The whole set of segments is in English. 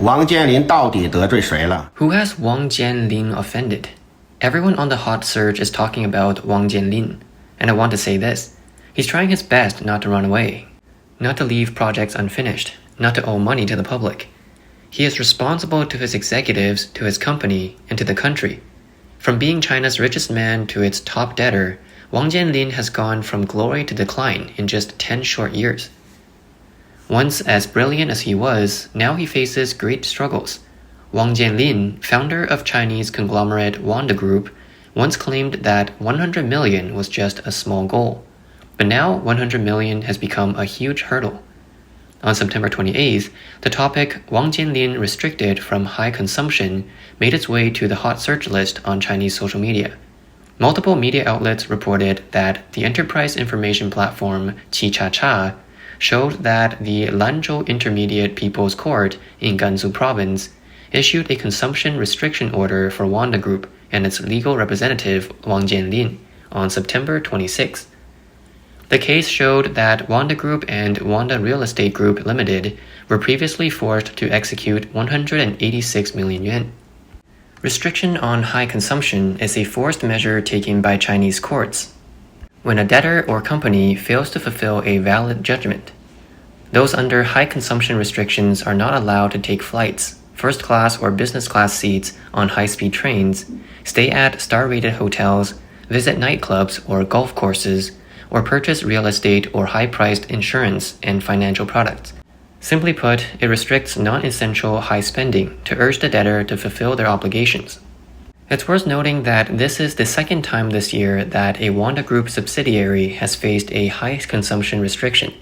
王健林到底得罪谁了？ Who has Wang Jianlin offended? Everyone on the hot search is talking about Wang Jianlin, and I want to say this. He's trying his best not to run away, not to leave projects unfinished, not to owe money to the public. He is responsible to his executives, to his company, and to the country. From being China's richest man to its top debtor, Wang Jianlin has gone from glory to decline in just 10 short years. Once as brilliant as he was, now he faces great struggles. Wang Jianlin, founder of Chinese conglomerate Wanda Group, once claimed that 100 million was just a small goal. But now 100 million has become a huge hurdle. On September 28th, the topic Wang Jianlin restricted from high consumption made its way to the hot search list on Chinese social media. Multiple media outlets reported that the enterprise information platform Qichacha showed that the Lanzhou Intermediate People's Court in Gansu Province issued a consumption restriction order for Wanda Group and its legal representative Wang Jianlin on September 26. The case showed that Wanda Group and Wanda Real Estate Group Limited were previously forced to execute 186 million yuan. Restriction on high consumption is a forced measure taken by Chinese courts when a debtor or company fails to fulfill a valid judgment. Those under high consumption restrictions are not allowed to take flights, first class or business class seats on high-speed trains, stay at star-rated hotels, visit nightclubs or golf courses, or purchase real estate or high-priced insurance and financial products. Simply put, it restricts non-essential high spending to urge the debtor to fulfill their obligations. It's worth noting that this is the second time this year that a Wanda Group subsidiary has faced a high consumption restriction.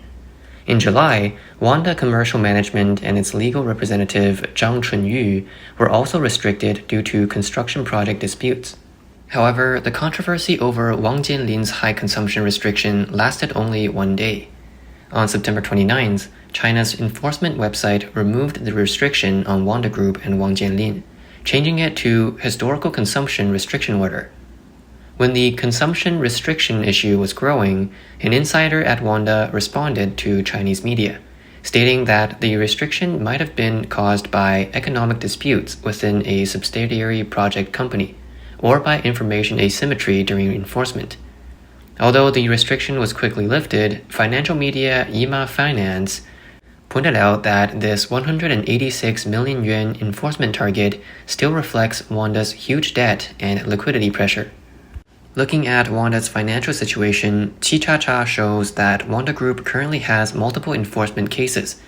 In July, Wanda Commercial Management and its legal representative Zhang Chunyu were also restricted due to construction project disputes. However, the controversy over Wang Jianlin's high consumption restriction lasted only one day. On September 29th, China's enforcement website removed the restriction on Wanda Group and Wang Jianlin, changing it to Historical Consumption Restriction Order. When the consumption restriction issue was growing, an insider at Wanda responded to Chinese media, stating that the restriction might have been caused by economic disputes within a subsidiary project company, or by information asymmetry during enforcement. Although the restriction was quickly lifted, financial media Yima Finance pointed out that this 186 million yuan enforcement target still reflects Wanda's huge debt and liquidity pressure. Looking at Wanda's financial situation, Qichacha shows that Wanda Group currently has multiple enforcement cases,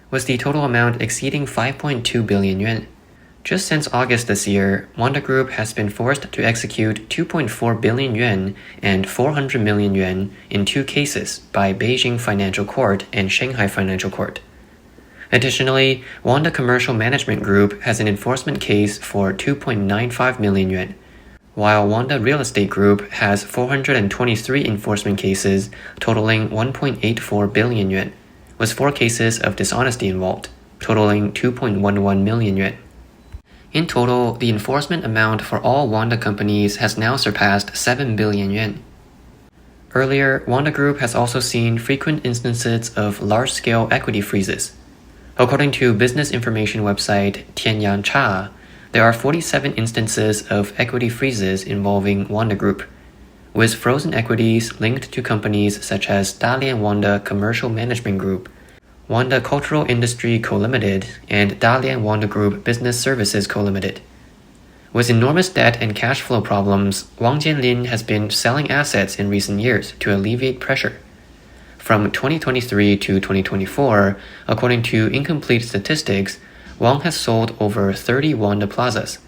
with the total amount exceeding 5.2 billion yuan. Just since August this year, Wanda Group has been forced to execute 2.4 billion yuan and 400 million yuan in two cases by Beijing Financial Court and Shanghai Financial Court. Additionally, Wanda Commercial Management Group has an enforcement case for 2.95 million yuan, while Wanda Real Estate Group has 423 enforcement cases totaling 1.84 billion yuan, with 4 cases of dishonesty involved, totaling 2.11 million yuan. In total, the enforcement amount for all Wanda companies has now surpassed 7 billion yuan. Earlier, Wanda Group has also seen frequent instances of large-scale equity freezes. According to business information website Tianyang Cha, there are 47 instances of equity freezes involving Wanda Group, with frozen equities linked to companies such as Dalian Wanda Commercial Management Group, Wanda Cultural Industry Co. Limited, and Dalian Wanda Group Business Services Co. Limited. With enormous debt and cash flow problems, Wang Jianlin has been selling assets in recent years to alleviate pressure. From 2023 to 2024, according to incomplete statistics, Wang has sold over 30 Wanda plazas.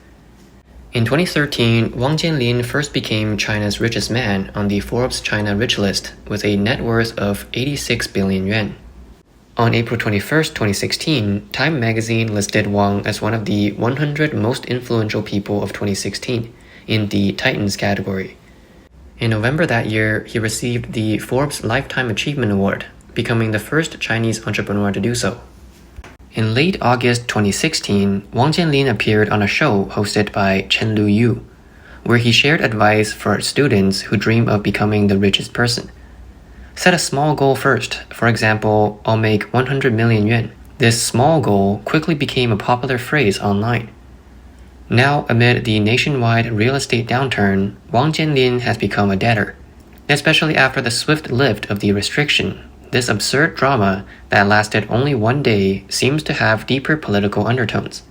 In 2013, Wang Jianlin first became China's richest man on the Forbes China Rich List with a net worth of 86 billion yuan. On April 21, 2016, Time magazine listed Wang as one of the 100 most influential people of 2016 in the Titans category. In November that year, he received the Forbes Lifetime Achievement Award, becoming the first Chinese entrepreneur to do so. In late August 2016, Wang Jianlin appeared on a show hosted by Chen Luyu, where he shared advice for students who dream of becoming the richest person. Set a small goal first. For example, I'll make 100 million yuan. This small goal quickly became a popular phrase online. Now, amid the nationwide real estate downturn, Wang Jianlin has become a debtor. Especially after the swift lift of the restriction, this absurd drama that lasted only one day seems to have deeper political undertones.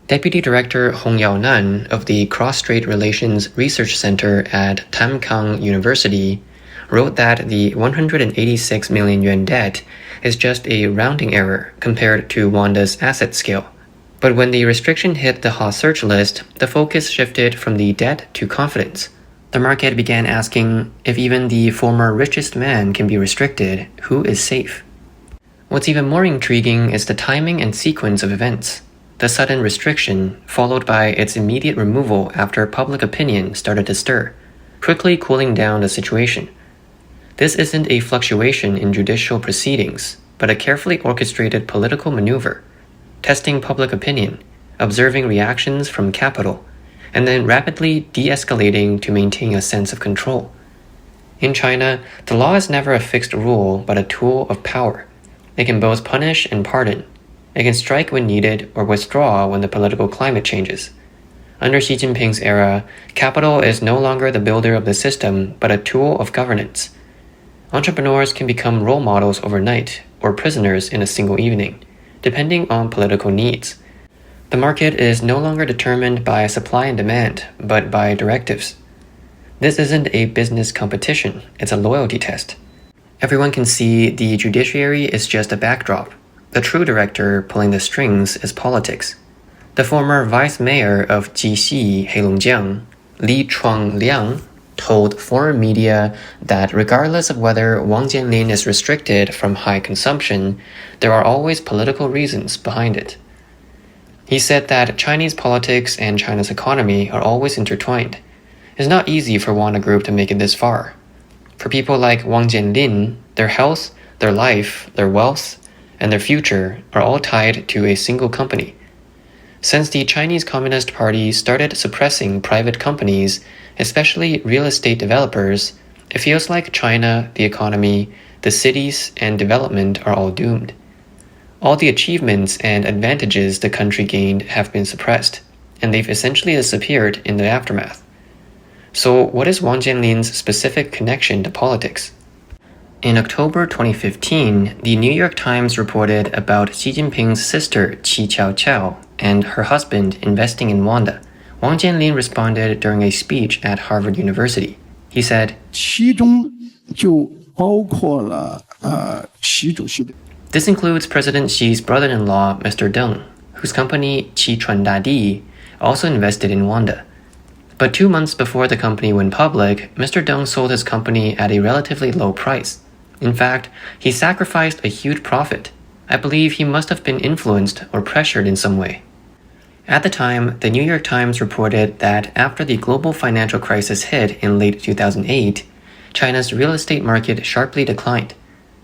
Deputy Director Hong Yaonan of the Cross-Strait Relations Research Center at Tamkang University wrote that the 186 million yuan debt is just a rounding error compared to Wanda's asset scale. But when the restriction hit the hot search list, the focus shifted from the debt to confidence. The market began asking, if even the former richest man can be restricted, who is safe? What's even more intriguing is the timing and sequence of events. The sudden restriction, followed by its immediate removal after public opinion started to stir, quickly cooling down the situation. This isn't a fluctuation in judicial proceedings, but a carefully orchestrated political maneuver, testing public opinion, observing reactions from capital, and then rapidly de-escalating to maintain a sense of control. In China, the law is never a fixed rule but a tool of power. It can both punish and pardon. It can strike when needed or withdraw when the political climate changes. Under Xi Jinping's era, capital is no longer the builder of the system but a tool of governance. Entrepreneurs can become role models overnight or prisoners in a single evening, depending on political needs. The market is no longer determined by supply and demand, but by directives. This isn't a business competition, it's a loyalty test. Everyone can see the judiciary is just a backdrop. The true director pulling the strings is politics. The former vice mayor of Jixi, Heilongjiang, Li Chuangliang, told foreign media that regardless of whether Wang Jianlin is restricted from high consumption, there are always political reasons behind it. He said that Chinese politics and China's economy are always intertwined. It's not easy for Wanda Group to make it this far. For people like Wang Jianlin, their health, their life, their wealth, and their future are all tied to a single company. Since the Chinese Communist Party started suppressing private companies, especially real estate developers, it feels like China, the economy, the cities, and development are all doomed. All the achievements and advantages the country gained have been suppressed, and they've essentially disappeared in the aftermath. So what is Wang Jianlin's specific connection to politics? In October 2015, the New York Times reported about Xi Jinping's sister Qi Qiaoqiao and her husband investing in Wanda. Wang Jianlin responded during a speech at Harvard University. He said, 其中就包括了习主席的 This includes President Xi's brother-in-law, Mr. Deng, whose company Qi also invested in Wanda. But 2 months before the company went public, Mr. Deng sold his company at a relatively low price. In fact, he sacrificed a huge profit. I believe he must have been influenced or pressured in some way. At the time, the New York Times reported that after the global financial crisis hit in late 2008, China's real estate market sharply declined.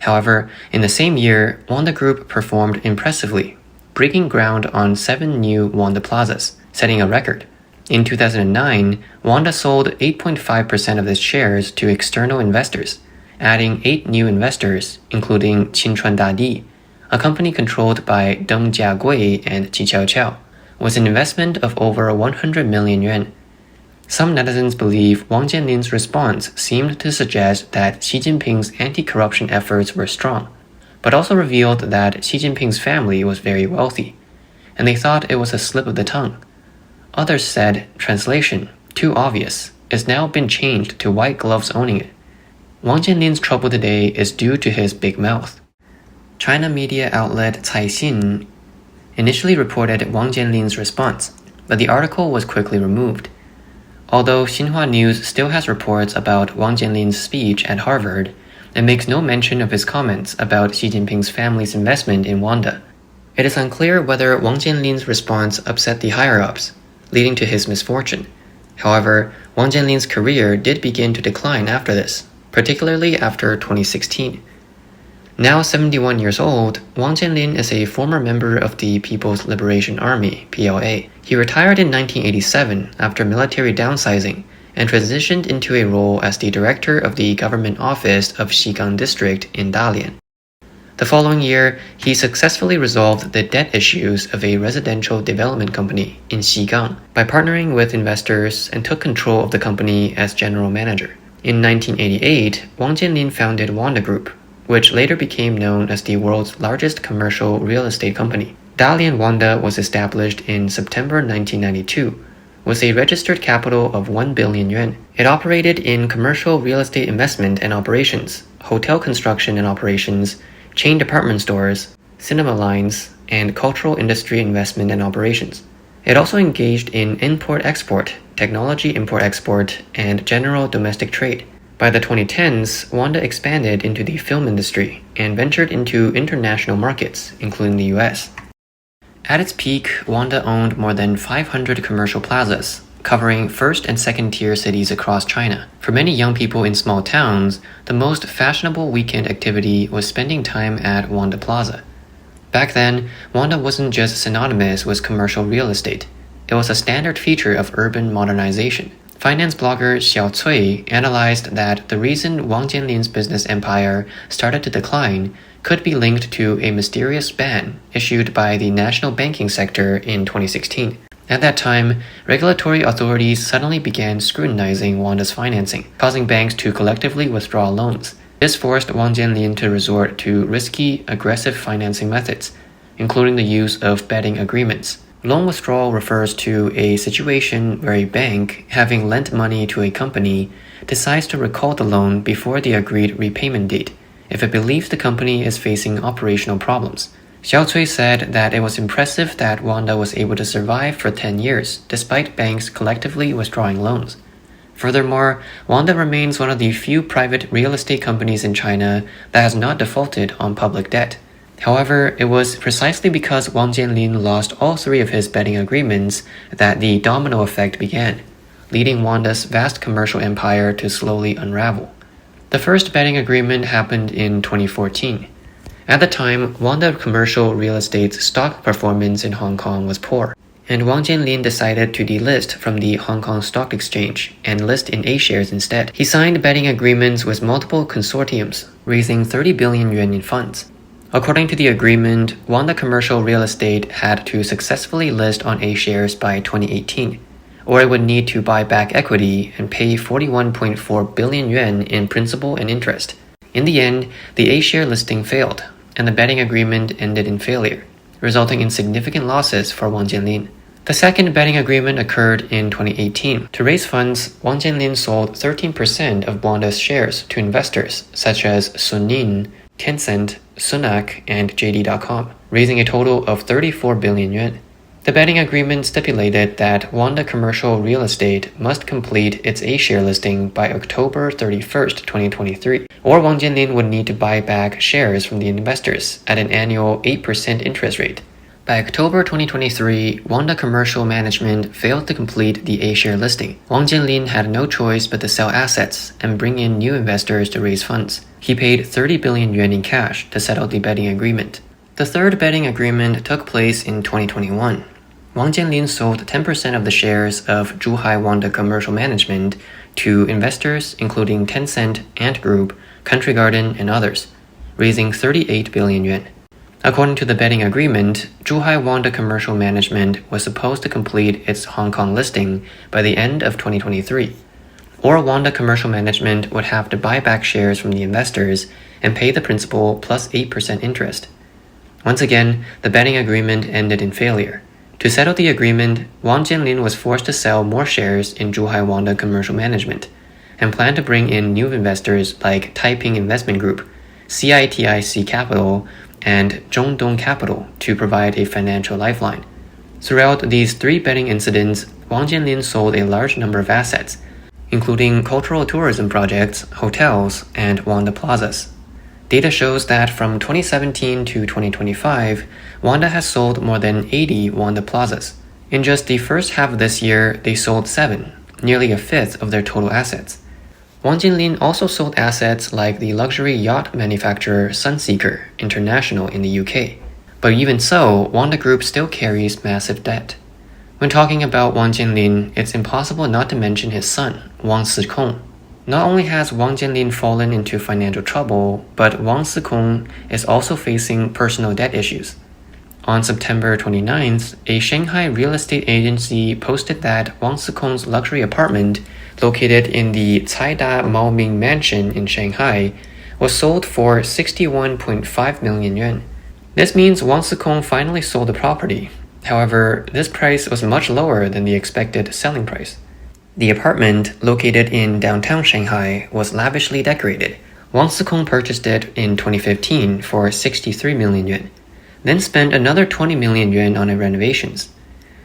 However, in the same year, Wanda Group performed impressively, breaking ground on 7 new Wanda plazas, setting a record. In 2009, Wanda sold 8.5% of its shares to external investors, adding 8 new investors, including Qinchuan Dadi, a company controlled by Deng Jiagui and Qi Qiaoqiao, with an investment of over 100 million yuan. Some netizens believe Wang Jianlin's response seemed to suggest that Xi Jinping's anti-corruption efforts were strong, but also revealed that Xi Jinping's family was very wealthy, and they thought it was a slip of the tongue. Others said, translation, too obvious, it's now been changed to white gloves owning it. Wang Jianlin's trouble today is due to his big mouth. China media outlet Caixin initially reported Wang Jianlin's response, but the article was quickly removed. Although Xinhua News still has reports about Wang Jianlin's speech at Harvard, it makes no mention of his comments about Xi Jinping's family's investment in Wanda. It is unclear whether Wang Jianlin's response upset the higher-ups, leading to his misfortune. However, Wang Jianlin's career did begin to decline after this, particularly after 2016. Now 71 years old, Wang Jianlin is a former member of the People's Liberation Army, PLA. He retired in 1987 after military downsizing and transitioned into a role as the director of the government office of Xigang District in Dalian. The following year, he successfully resolved the debt issues of a residential development company in Xigang by partnering with investors and took control of the company as general manager. In 1988, Wang Jianlin founded Wanda Group, which later became known as the world's largest commercial real estate company. Dalian Wanda was established in September 1992 with a registered capital of 1 billion yuan. It operated in commercial real estate investment and operations, hotel construction and operations, chain department stores, cinema lines, and cultural industry investment and operations. It also engaged in import-export, technology import-export, and general domestic trade. By the 2010s, Wanda expanded into the film industry and ventured into international markets, including the US. At its peak, Wanda owned more than 500 commercial plazas, covering first and second tier cities across China. For many young people in small towns, the most fashionable weekend activity was spending time at Wanda Plaza. Back then, Wanda wasn't just synonymous with commercial real estate. It was a standard feature of urban modernization. Finance blogger Xiao Cui analyzed that the reason Wang Jianlin's business empire started to decline could be linked to a mysterious ban issued by the national banking sector in 2016. At that time, regulatory authorities suddenly began scrutinizing Wanda's financing, causing banks to collectively withdraw loans. This forced Wang Jianlin to resort to risky, aggressive financing methods, including the use of betting agreements. Loan withdrawal refers to a situation where a bank, having lent money to a company, decides to recall the loan before the agreed repayment date, if it believes the company is facing operational problems. Xiao Cui said that it was impressive that Wanda was able to survive for 10 years, despite banks collectively withdrawing loans. Furthermore, Wanda remains one of the few private real estate companies in China that has not defaulted on public debt. However, it was precisely because Wang Jianlin lost all three of his betting agreements that the domino effect began, leading Wanda's vast commercial empire to slowly unravel. The first betting agreement happened in 2014. At the time, Wanda Commercial Real Estate's stock performance in Hong Kong was poor, and Wang Jianlin decided to delist from the Hong Kong Stock Exchange and list in A-shares instead. He signed betting agreements with multiple consortiums, raising 30 billion yuan in funds. According to the agreement, Wanda Commercial Real Estate had to successfully list on A-shares by 2018, or it would need to buy back equity and pay 41.4 billion yuan in principal and interest. In the end, the A-share listing failed, and the betting agreement ended in failure, resulting in significant losses for Wang Jianlin. The second betting agreement occurred in 2018. To raise funds, Wang Jianlin sold 13% of Wanda's shares to investors such as Suning, Tencent, Sunac, and JD.com, raising a total of 34 billion yuan. The betting agreement stipulated that Wanda Commercial Real Estate must complete its A-share listing by October 31st, 2023, or Wang Jianlin would need to buy back shares from the investors at an annual 8% interest rate. By October 2023, Wanda Commercial Management failed to complete the A-share listing. Wang Jianlin had no choice but to sell assets and bring in new investors to raise funds. He paid 30 billion yuan in cash to settle the betting agreement. The third betting agreement took place in 2021. Wang Jianlin sold 10% of the shares of Zhuhai Wanda Commercial Management to investors including Tencent, Ant Group, Country Garden, and others, raising 38 billion yuan. According to the betting agreement, Zhuhai Wanda Commercial Management was supposed to complete its Hong Kong listing by the end of 2023, or Wanda Commercial Management would have to buy back shares from the investors and pay the principal plus 8% interest. Once again, the betting agreement ended in failure. To settle the agreement, Wang Jianlin was forced to sell more shares in Zhuhai Wanda Commercial Management and planned to bring in new investors like Taiping Investment Group, CITIC Capital, and Zhongdong Capital to provide a financial lifeline. Throughout these three betting incidents, Wang Jianlin sold a large number of assets, including cultural tourism projects, hotels, and Wanda Plazas. Data shows that from 2017 to 2025, Wanda has sold more than 80 Wanda Plazas. In just the first half of this year, they sold 7, nearly a fifth of their total assets. Wang Jianlin also sold assets like the luxury yacht manufacturer Sunseeker International in the UK. But even so, Wanda Group still carries massive debt. When talking about Wang Jianlin, it's impossible not to mention his son, Wang Sikong. Not only has Wang Jianlin fallen into financial trouble, but Wang Sikong is also facing personal debt issues. On September 29th, a Shanghai real estate agency posted that Wang Sikong's luxury apartment, located in the Caida Maoming mansion in Shanghai, was sold for 61.5 million yuan. This means Wang Sikong finally sold the property. However, this price was much lower than the expected selling price. The apartment, located in downtown Shanghai, was lavishly decorated. Wang Sikong purchased it in 2015 for 63 million yuan, then spent another 20 million yuan on renovations.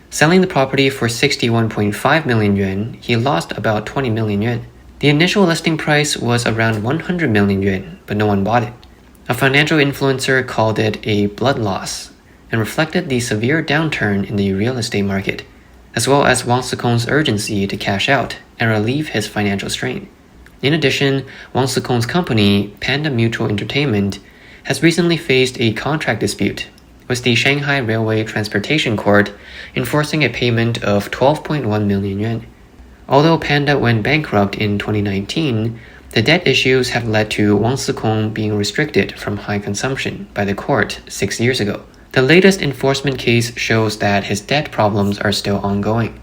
Selling the property for 61.5 million yuan, he lost about 20 million yuan. The initial listing price was around 100 million yuan, but no one bought it. A financial influencer called it a blood loss and reflected the severe downturn in the real estate market, as well as Wang Sikong's urgency to cash out and relieve his financial strain. In addition, Wang Sikong's company, Panda Mutual Entertainment, has recently faced a contract dispute with the Shanghai Railway Transportation Court, enforcing a payment of 12.1 million yuan. Although Panda went bankrupt in 2019, the debt issues have led to Wang Sikong being restricted from high consumption by the court 6 years ago. The latest enforcement case shows that his debt problems are still ongoing.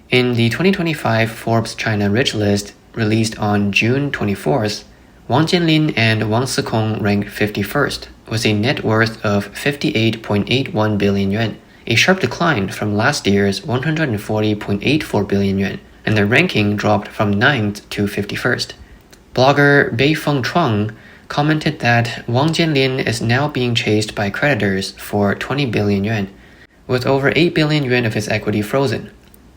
In the 2025 Forbes China Rich List, released on June 24th, Wang Jianlin and Wang Sikong ranked 51st, with a net worth of 58.81 billion yuan, a sharp decline from last year's 140.84 billion yuan, and their ranking dropped from 9th to 51st. Blogger Beifeng Chuang commented that Wang Jianlin is now being chased by creditors for 20 billion yuan, with over 8 billion yuan of his equity frozen.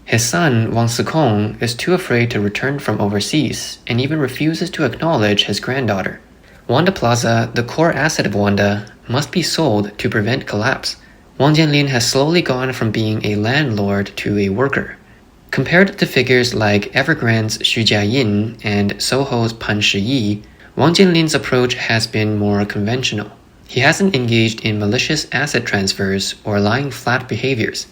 His son, Wang Sikong, is too afraid to return from overseas and even refuses to acknowledge his granddaughter. Wanda Plaza, the core asset of Wanda, must be sold to prevent collapse. Wang Jianlin has slowly gone from being a landlord to a worker. Compared to figures like Evergrande's Xu Jiayin and Soho's Pan Shiyi, Wang Jianlin's approach has been more conventional. He hasn't engaged in malicious asset transfers or lying flat behaviors.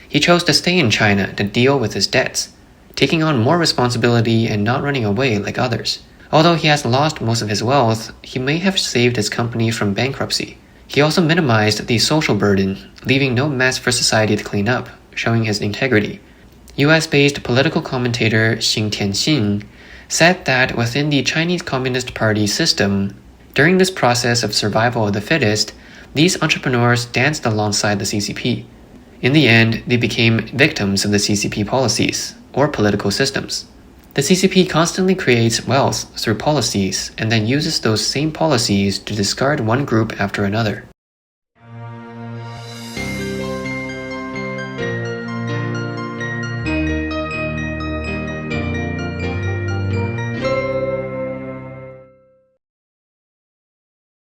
He chose to stay in China to deal with his debts, taking on more responsibility and not running away like others. Although he has lost most of his wealth, he may have saved his company from bankruptcy. He also minimized the social burden, leaving no mess for society to clean up, showing his integrity. US-based political commentator Xing Tianxin said that within the Chinese Communist Party system, during this process of survival of the fittest, these entrepreneurs danced alongside the CCP. In the end, they became victims of the CCP policies, or political systems. The CCP constantly creates wealth through policies and then uses those same policies to discard one group after another.